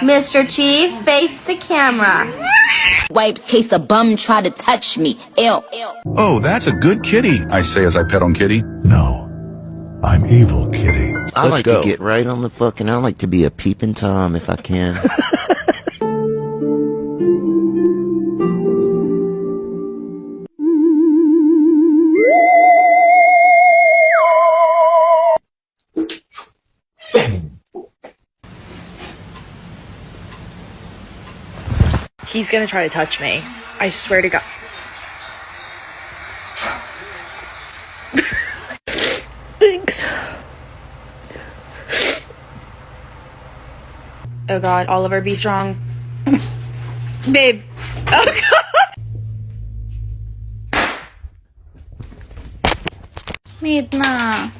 Mr. Chief, face the camera. Wipes case a bum try to touch me. Ew. Oh, that's a good kitty, I say as I pet on Kitty. No, I'm evil, Kitty. I like to get right on the fucking. I like to be a peeping Tom if I can. He's gonna try to touch me. I swear to God. Thanks. Oh God, Oliver, be strong. Babe. Oh God. Meet na.